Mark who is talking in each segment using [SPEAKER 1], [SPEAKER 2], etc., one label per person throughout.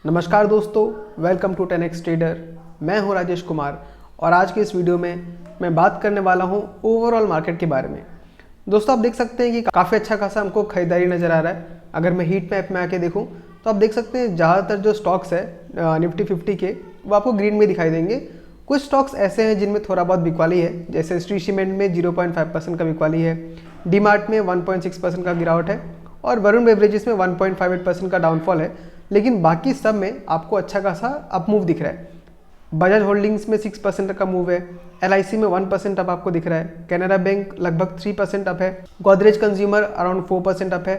[SPEAKER 1] नमस्कार दोस्तों, welcome to 10x trader. मैं हूं राजेश कुमार और आज के इस वीडियो में मैं बात करने वाला हूं ओवरऑल मार्केट के बारे में। दोस्तों, आप देख सकते हैं कि काफ़ी अच्छा खासा हमको खरीदारी नज़र आ रहा है। अगर मैं हीट मैप में आके देखूं तो आप देख सकते हैं ज़्यादातर जो स्टॉक्स है निफ्टी 50 के, वो आपको ग्रीन में दिखाई देंगे। कुछ स्टॉक्स ऐसे हैं जिनमें थोड़ा बहुत बिकवाली है, जैसे श्री सीमेंट में 0.5% का बिकवाली है, डीमार्ट में 1.6% का गिरावट है और वरुण बेवरेजेस में 1.58% का डाउनफॉल है। लेकिन बाकी सब में आपको अच्छा खासा अप मूव दिख रहा है। बजाज होल्डिंग्स में 6% का मूव है, LIC में 1% अप आपको दिख रहा है, कैनरा बैंक लगभग 3% अप है, गोदरेज कंज्यूमर अराउंड 4% अप है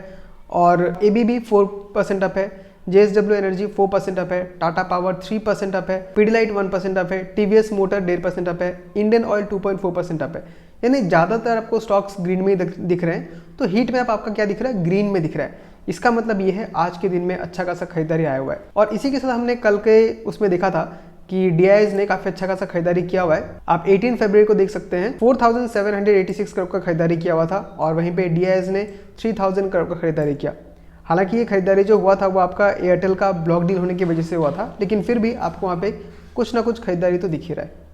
[SPEAKER 1] और ABB 4% अप है, JSW एनर्जी 4% अप है, टाटा पावर 3% अप है, पीडीलाइट 1% अप है, TVS मोटर 1.5% अप है, इंडियन ऑयल 2.4% अप है। यानी ज़्यादातर आपको स्टॉक्स ग्रीन में ही दिख रहे हैं। तो हीट मैप आपका क्या दिख रहा है? ग्रीन में दिख रहा है। इसका मतलब ये है आज के दिन में अच्छा खासा खरीदारी आया हुआ है। और इसी के साथ हमने कल के उसमें देखा था कि DIS ने काफ़ी अच्छा खासा खरीदारी किया हुआ है। आप 18 फरवरी को देख सकते हैं 4786 करोड़ का खरीदारी किया हुआ था और वहीं पे DIS ने 3000 करोड़ का खरीदारी किया। हालांकि ये खरीदारी जो हुआ था वो आपका एयरटेल का ब्लॉक डील होने की वजह से हुआ था, लेकिन फिर भी आपको वहाँ पे कुछ ना कुछ खरीदारी तो दिख ही रहा है।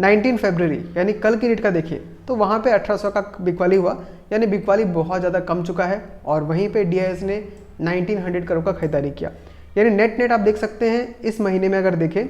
[SPEAKER 1] 19 फरवरी यानी कल की डेट का देखिए तो वहाँ पे 1800 का बिकवाली हुआ, यानी बिकवाली बहुत ज़्यादा कम चुका है और वहीं पे DIS ने 1900 करोड़ का खरीदारी किया। यानी नेट आप देख सकते हैं इस महीने में अगर देखें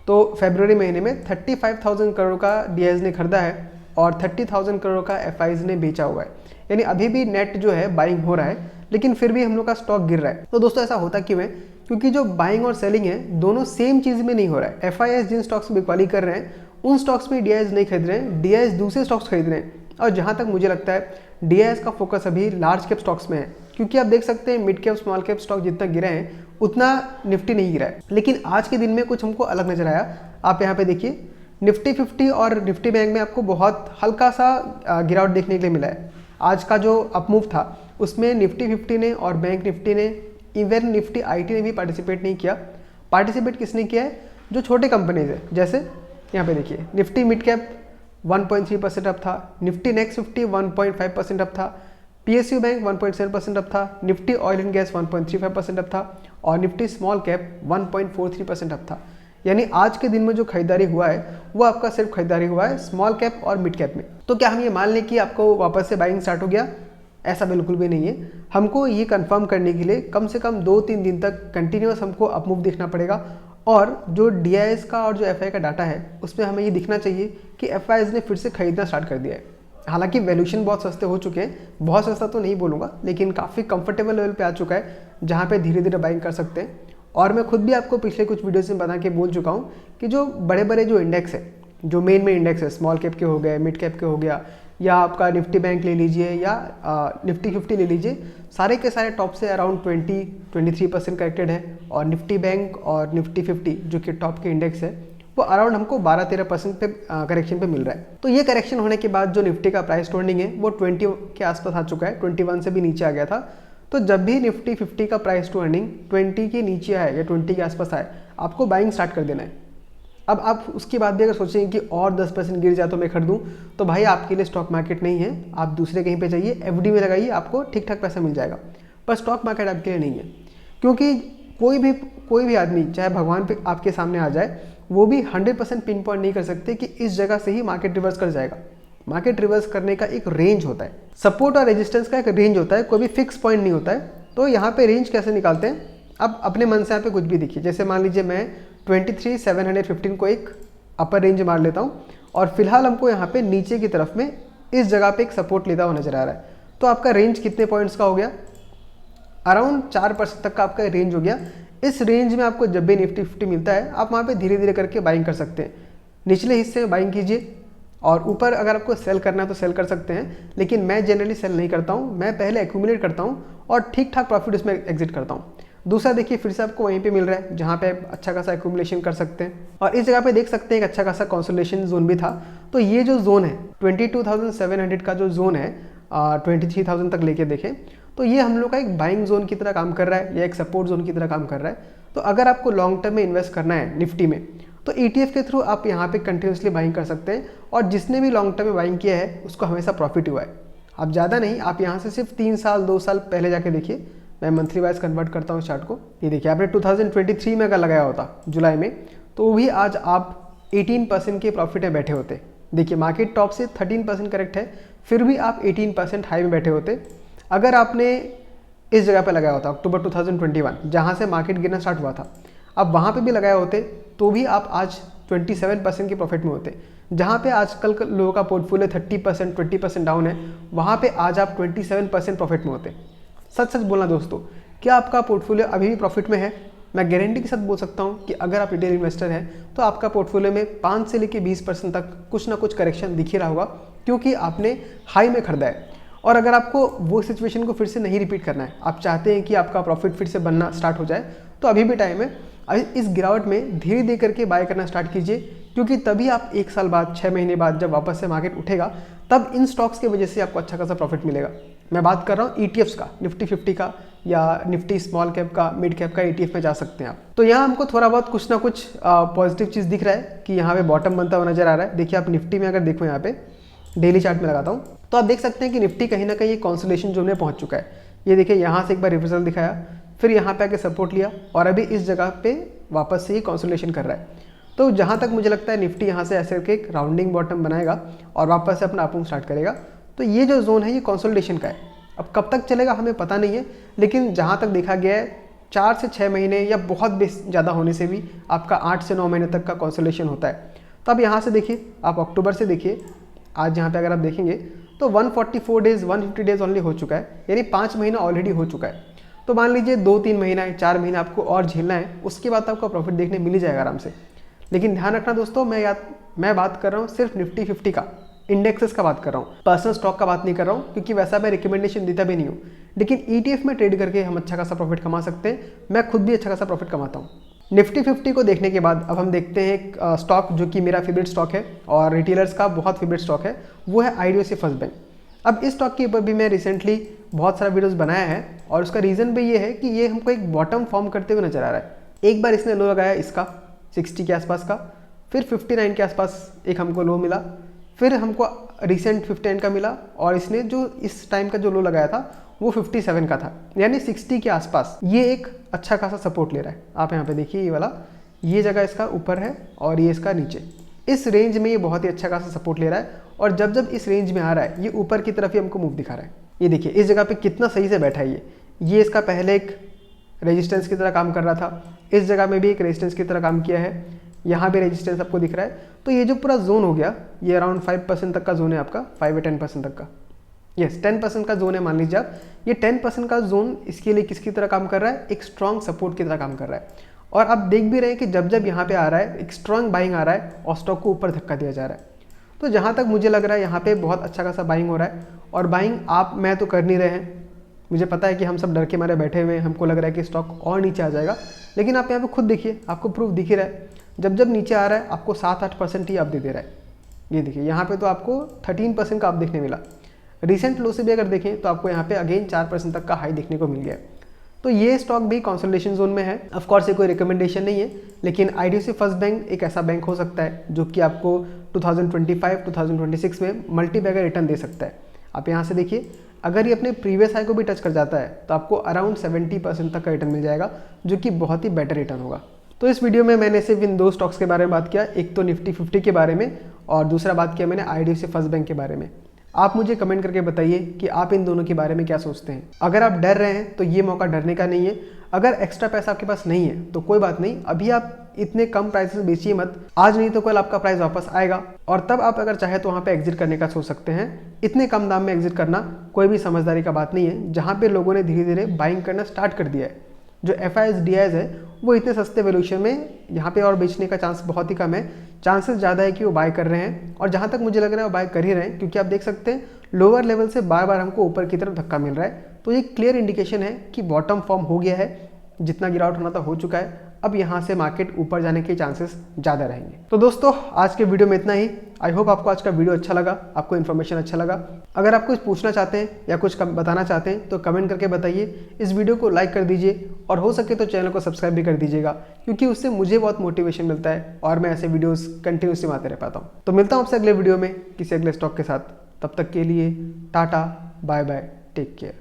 [SPEAKER 1] तो फरवरी महीने में 35,000 करोड़ का DIS ने खरीदा है और 30,000 करोड़ का FIs ने बेचा हुआ है। यानी अभी भी नेट जो है बाइंग हो रहा है, लेकिन फिर भी हम लोग का स्टॉक गिर रहा है। तो दोस्तों, ऐसा होता क्यों है? क्योंकि जो बाइंग और सेलिंग है दोनों सेम चीज़ में नहीं हो रहा है। FIs जिन स्टॉक्स में बिकवाली कर रहे हैं उन स्टॉक्स में DIS नहीं खरीद रहे हैं, DIS दूसरे स्टॉक्स खरीद रहे हैं। और जहाँ तक मुझे लगता है DIS का फोकस अभी लार्ज कैप स्टॉक्स में है, क्योंकि आप देख सकते हैं mid cap small cap stock जितना गिरे हैं उतना निफ्टी नहीं गिरा है। लेकिन आज के दिन में कुछ हमको अलग नजर आया। आप यहाँ पे देखिए निफ्टी 50 और निफ्टी बैंक में आपको बहुत हल्का सा गिरावट देखने के लिए मिला है। आज का जो अपमूव था उसमें निफ्टी 50 ने और बैंक निफ्टी ने, इवन निफ्टी IT ने भी पार्टिसिपेट नहीं किया। पार्टिसिपेट किसने किया है? जो छोटे कंपनीज है। जैसे यहाँ पे देखिए निफ्टी मिड कैप 1.3% अप था, निफ्टी नेक्स्ट 50 1.5% अप था, PSU बैंक 1.7% अप था, Nifty oil and gas 1.35% up था और निफ्टी स्मॉल कैप 1.43% अप था। यानी आज के दिन में जो खरीदारी हुआ है वो आपका सिर्फ खरीदारी हुआ है स्मॉल कैप और मिड कैप में। तो क्या हम ये मान लें कि आपको वापस से बाइंग स्टार्ट हो गया? ऐसा बिल्कुल भी नहीं है। हमको ये कंफर्म करने के लिए कम से कम 2-3 दिन तक कंटिन्यूस हमको अपमूव देखना पड़ेगा और जो DIS का और जो FI का डाटा है उसमें हमें ये दिखना चाहिए कि FIs ने फिर से खरीदना स्टार्ट कर दिया है। हालांकि वैल्यूएशन बहुत सस्ते हो चुके हैं, बहुत सस्ता तो नहीं बोलूँगा, लेकिन काफ़ी कंफर्टेबल लेवल पे आ चुका है जहाँ पे धीरे धीरे बाइंग कर सकते हैं। और मैं खुद भी आपको पिछले कुछ वीडियोस में बता के बोल चुका हूँ कि जो बड़े बड़े जो इंडेक्स है, जो मेन इंडेक्स है, स्मॉल कैप के हो गए, मिड कैप के हो गया, या आपका निफ्टी बैंक ले लीजिए या निफ्टी 50 ले लीजिए, सारे के सारे टॉप से अराउंड 20-23% करेक्टेड है और निफ्टी बैंक और निफ्टी 50 जो कि टॉप के इंडेक्स है वो अराउंड हमको 12-13% पे करेक्शन पे मिल रहा है। तो ये करेक्शन होने के बाद जो निफ्टी का प्राइस टर्निंग है वो 20 के आसपास आ चुका है, 21 से भी नीचे आ गया था। तो जब भी निफ्टी 50 का प्राइस टू अर्निंग 20 के नीचे आए या 20 के आसपास आए, आपको बाइंग स्टार्ट कर देना है। अब आप उसके बाद भी अगर सोचेंगे कि और 10% गिर जाए तो मैं खरीदूं, तो भाई आपके लिए स्टॉक मार्केट नहीं है। आप दूसरे कहीं पे जाइए, FD में लगाइए, आपको ठीक ठाक पैसा मिल जाएगा। पर स्टॉक मार्केट आपके लिए नहीं है, क्योंकि कोई भी आदमी, चाहे भगवान पे आपके सामने आ जाए, वो भी 100% पिन पॉइंट नहीं कर सकते कि इस जगह से ही मार्केट रिवर्स कर जाएगा। मार्केट रिवर्स करने का एक रेंज होता है, सपोर्ट और रेजिस्टेंस का एक रेंज होता है, कोई भी फिक्स पॉइंट नहीं होता है। तो यहाँ पे रेंज कैसे निकालते हैं? अब अपने मन से यहाँ पे कुछ भी देखिए। जैसे मान लीजिए मैं 23,715 को एक अपर रेंज मार लेता हूँ और फिलहाल हमको यहाँ पे नीचे की तरफ में इस जगह पे एक सपोर्ट लेता हुआ नजर आ रहा है। तो आपका रेंज कितने पॉइंट्स का हो गया? अराउंड 4% तक का आपका रेंज हो गया। इस रेंज में आपको जब भी निफ्टी 50 मिलता है आप वहाँ पे धीरे धीरे करके बाइंग कर सकते हैं। निचले हिस्से में बाइंग कीजिए और ऊपर अगर आपको सेल करना है तो सेल कर सकते हैं, लेकिन मैं जनरली सेल नहीं करता हूँ। मैं पहले एक्यूमुलेट करता हूँ और ठीक ठाक प्रॉफिट उसमें एग्जिट करता हूँ। दूसरा देखिए, फिर से आपको वहीं पे मिल रहा है जहाँ पे आप अच्छा खासा एक्यूमुलेशन कर सकते हैं। और इस जगह पे देख सकते हैं एक अच्छा खासा कंसोलिडेशन जोन भी था। तो ये जो जोन है 22,700 का जो जोन है 23,000 तक लेके देखें तो ये हम लोग का एक बाइंग जोन की तरह काम कर रहा है या एक सपोर्ट जोन की तरह काम कर रहा है। तो अगर आपको लॉन्ग टर्म में इन्वेस्ट करना है निफ्टी में, तो ETF के थ्रू आप यहाँ पे कंटिन्यूसली बाइंग कर सकते हैं। और जिसने भी लॉन्ग टर्म में बाइंग किया है उसको हमेशा प्रॉफिट हुआ है। आप ज़्यादा नहीं, आप यहाँ से सिर्फ 3 साल 2 साल पहले जाके देखिए, मैं मंथली वाइज कन्वर्ट करता हूँ चार्ट को। ये देखिए आपने 2023 में अगर लगाया होता जुलाई में, तो भी आज आप 18% के प्रॉफिट में बैठे होते। देखिए मार्केट टॉप से 13% करेक्ट है, फिर भी आप 18% हाई में बैठे होते। अगर आपने इस जगह पे लगाया होता अक्टूबर 2021 जहाँ से मार्केट गिरना स्टार्ट हुआ था, अब वहाँ पे भी लगाए होते तो भी आप आज 27% के प्रॉफिट में होते। जहाँ पे आजकल लोगों का पोर्टफोलियो 30% 20% डाउन है, वहाँ पे आज आप 27% प्रॉफिट में होते। सच सच बोलना दोस्तों, क्या आपका पोर्टफोलियो अभी भी प्रॉफिट में है? मैं गारंटी के साथ बोल सकता हूँ कि अगर आप रिटेल इन्वेस्टर हैं तो आपका पोर्टफोलियो में 5 से लेकर 20% तक कुछ ना कुछ करेक्शन दिख ही रहा होगा, क्योंकि आपने हाई में खरीदा है। और अगर आपको वो सिचुएशन को फिर से नहीं रिपीट करना है, आप चाहते हैं कि आपका प्रॉफिट फिर से बनना स्टार्ट हो जाए, तो अभी भी टाइम है। अभी इस गिरावट में धीरे धीरे करके बाय करना स्टार्ट कीजिए, क्योंकि तभी आप 1 साल बाद 6 महीने बाद जब वापस से मार्केट उठेगा, तब इन स्टॉक्स की वजह से आपको अच्छा खासा प्रॉफिट मिलेगा। मैं बात कर रहा हूँ ETFs का, निफ्टी 50 का या निफ्टी स्मॉल कैप का, मिड कैप का ETF में जा सकते हैं आप। तो यहाँ हमको थोड़ा बहुत कुछ ना कुछ पॉजिटिव चीज़ दिख रहा है कि यहाँ पे बॉटम बनता हुआ नजर आ रहा है। देखिए आप निफ्टी में अगर देखो, यहाँ पे डेली चार्ट में लगाता हूँ, तो आप देख सकते हैं कि निफ्टी कहीं ना कहीं कंसोलिडेशन जोन में पहुँच चुका है। ये देखिए यहाँ से एक बार रिवर्सल दिखाया, फिर यहाँ पे आके सपोर्ट लिया और अभी इस जगह पे वापस से ही कंसोलिडेशन कर रहा है। तो जहाँ तक मुझे लगता है निफ्टी यहाँ से ऐसे करके एक राउंडिंग बॉटम बनाएगा और वापस से अपना अपमूव स्टार्ट करेगा। तो ये जो जोन है ये कंसोलिडेशन का है। अब कब तक चलेगा हमें पता नहीं है, लेकिन जहाँ तक देखा गया है 4 से 6 महीने या बहुत ज़्यादा होने से भी आपका 8 से 9 महीने तक का कंसोलिडेशन होता है। तो अब यहाँ से देखिए, आप अक्टूबर से देखिए, आज यहाँ पे अगर आप देखेंगे तो 144 डेज 150 डेज ऑनली हो चुका है, यानी 5 महीना ऑलरेडी हो चुका है। तो मान लीजिए 2-3 महीना 4 महीना आपको और झेलना है, उसके बाद आपको प्रॉफिट देखने मिल ही जाएगा आराम से। लेकिन ध्यान रखना दोस्तों, मैं बात कर रहा हूँ सिर्फ निफ्टी 50 का, इंडेक्सेस का बात कर रहा हूँ, पर्सनल स्टॉक का बात नहीं कर रहा हूँ, क्योंकि वैसा मैं रिकमेंडेशन देता भी नहीं हूँ। लेकिन ETF में ट्रेड करके हम अच्छा खासा प्रॉफिट कमा सकते हैं। मैं खुद भी अच्छा खासा प्रॉफिट कमाता हूँ। निफ्टी 50 को देखने के बाद अब हम देखते हैं एक स्टॉक जो कि मेरा फेवरेट स्टॉक है और रिटेलर्स का बहुत फेवरेट स्टॉक है, वो है IDFC फर्स्ट बैंक। अब इस स्टॉक के ऊपर भी मैं रिसेंटली बहुत सारा वीडियोस बनाया है और उसका रीज़न भी ये है कि ये हमको एक बॉटम फॉर्म करते हुए नजर आ रहा है। एक बार इसने लो लगाया इसका 60 के आसपास का, फिर 59 के आसपास एक हमको लो मिला, फिर हमको रिसेंट 59 का मिला और इसने जो इस टाइम का जो लो लगाया था वो 57 का था, यानी 60 के आसपास ये एक अच्छा खासा सपोर्ट ले रहा है। आप यहाँ पे देखिए, ये वाला ये जगह इसका ऊपर है और ये इसका नीचे, इस रेंज में ये बहुत ही अच्छा खासा सपोर्ट ले रहा है। और जब जब इस रेंज में आ रहा है, ये ऊपर की तरफ ही हमको मूव दिखा रहा है। ये देखिए इस जगह पे कितना सही से बैठा है ये इसका पहले एक रेजिस्टेंस की तरह काम कर रहा था, इस जगह में भी एक रेजिस्टेंस की तरह काम किया है, यहाँ भी रेजिस्टेंस आपको दिख रहा है। तो ये जो पूरा जोन हो गया, ये अराउंड 5% तक का जोन है आपका, 5 या 10% तक का, यस 10% का जोन है मान लीजिए आप। ये 10% का जोन इसके लिए किसकी तरह काम कर रहा है? एक स्ट्रॉन्ग सपोर्ट की तरह काम कर रहा है। और आप देख भी रहे हैं कि जब जब यहाँ पे आ रहा है एक स्ट्रॉन्ग बाइंग आ रहा है और स्टॉक को ऊपर धक्का दिया जा रहा है। तो जहाँ तक मुझे लग रहा है यहाँ पे बहुत अच्छा खासा बाइंग हो रहा है। और बाइंग मैं तो कर नहीं रहे हैं, मुझे पता है कि हम सब डर के मारे बैठे हुए हैं, हमको लग रहा है कि स्टॉक और नीचे आ जाएगा, लेकिन आप यहाँ पे खुद देखिए, आपको प्रूफ दिख ही रहा है। जब जब नीचे आ रहा है आपको 7-8% ही आप दे रहा है। ये देखिए यहाँ पे तो आपको 13% का आप देखने मिला। रिसेंट लो से भी अगर देखें तो आपको यहाँ पे अगेन 4% तक का हाई देखने को मिल गया है। तो ये स्टॉक भी कंसोलिडेशन जोन में है। ऑफ कोर्स ये कोई रिकमेंडेशन नहीं है, लेकिन IDFC फर्स्ट बैंक एक ऐसा बैंक हो सकता है जो कि आपको 2025-2026 में मल्टी बैगर रिटर्न दे सकता है। आप यहाँ से देखिए, अगर ये अपने प्रीवियस हाई को भी टच कर जाता है तो आपको अराउंड 70% तक का रिटर्न मिल जाएगा, जो कि बहुत ही बेटर रिटर्न होगा। तो इस वीडियो में मैंने सिर्फ इन 2 स्टॉक्स के बारे में बात किया, एक तो निफ्टी 50 के बारे में और दूसरा बात किया मैंने IDFC फर्स्ट बैंक के बारे में। आप मुझे कमेंट करके बताइए कि आप इन दोनों के बारे में क्या सोचते हैं। अगर आप डर रहे हैं तो ये मौका डरने का नहीं है। अगर एक्स्ट्रा पैसा आपके पास नहीं है तो कोई बात नहीं, अभी आप इतने कम प्राइस से बेचिए मत, आज नहीं तो कल आपका प्राइस वापस आएगा और तब आप अगर चाहे तो वहाँ पे एग्जिट करने का सोच सकते हैं। इतने कम दाम में एग्जिट करना कोई भी समझदारी का बात नहीं है, जहाँ पे लोगों ने धीरे धीरे बाइंग करना स्टार्ट कर दिया है। जो FIs DIs है वो इतने सस्ते वैल्यूएशन में यहाँ पे और बेचने का चांस बहुत ही कम है। चांसेस ज़्यादा है कि वो बाय कर रहे हैं, और जहाँ तक मुझे लग रहा है वो बाय कर ही रहे हैं, क्योंकि आप देख सकते हैं लोअर लेवल से बार बार हमको ऊपर की तरफ धक्का मिल रहा है। तो ये क्लियर इंडिकेशन है कि बॉटम फॉर्म हो गया है, जितना गिरावट होना था हो चुका है। अब यहाँ से मार्केट ऊपर जाने के चांसेस ज़्यादा रहेंगे। तो दोस्तों आज के वीडियो में इतना ही। आई होप आपको आज का वीडियो अच्छा लगा, आपको इन्फॉर्मेशन अच्छा लगा। अगर आप कुछ पूछना चाहते हैं या कुछ बताना चाहते हैं तो कमेंट करके बताइए। इस वीडियो को लाइक कर दीजिए और हो सके तो चैनल को सब्सक्राइब भी कर दीजिएगा, क्योंकि उससे मुझे बहुत मोटिवेशन मिलता है और मैं ऐसे वीडियोज़ कंटिन्यूसली आते रह पाता हूँ। तो मिलता हूँ आपसे अगले वीडियो में किसी अगले स्टॉक के साथ। तब तक के लिए टाटा, बाय बाय, टेक केयर।